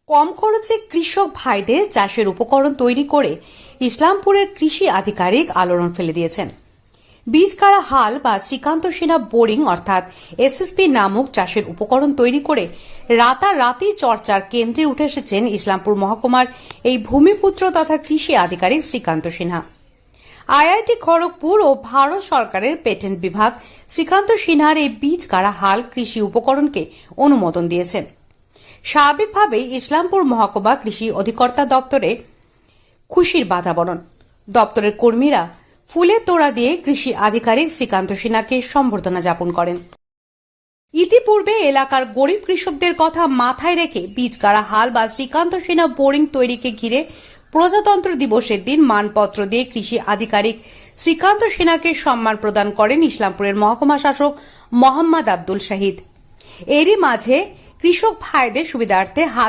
কম খরচে কৃষক ভাইদের চাষের উপকরণ তৈরি করে ইসলামপুরের কৃষি আধিকারিক আলোড়ন ফেলে দিয়েছেন। বীজকাড়া হাল বা শ্রীকান্ত সেনা বোরিং অর্থাৎ এসএসপি নামক চাষের উপকরণ তৈরি করে রাতারাতি চর্চার কেন্দ্রে উঠে এসেছেন ইসলামপুর মহকুমার এই ভূমিপুত্র তথা কৃষি আধিকারিক শ্রীকান্ত সিনহা। আইআইটি খড়গপুর ও ভারত সরকারের পেটেন্ট বিভাগ শ্রীকান্ত সিনহার এই বীজকাড়া হাল কৃষি উপকরণকে অনুমোদন দিয়েছেন। স্বাভাবিকভাবেই ইসলামপুর মহকুমা কৃষি অধিকর্তা দপ্তরে খুশির বাতাবরণ। দপ্তরের কর্মীরা ফুলের তোড়া দিয়ে কৃষি আধিকারিক শ্রীকান্ত সিনহাকে সম্বর্ধনা জ্ঞাপন করেন। ইতিপূর্বে এলাকার গরিব কৃষকদের কথা মাথায় রেখে বীজকাড়া হাল বা শ্রীকান্ত সিনহা বোরিং তৈরিকে ঘিরে প্রজাতন্ত্র দিবসের দিন মানপত্র দিয়ে কৃষি আধিকারিক শ্রীকান্ত সিনহাকে সম্মান প্রদান করেন ইসলামপুরের মহকুমা শাসক মোহাম্মদ আব্দুল শাহিদ। এরই মাঝে কৃষক ভাইদের সুবিধার্থে হাত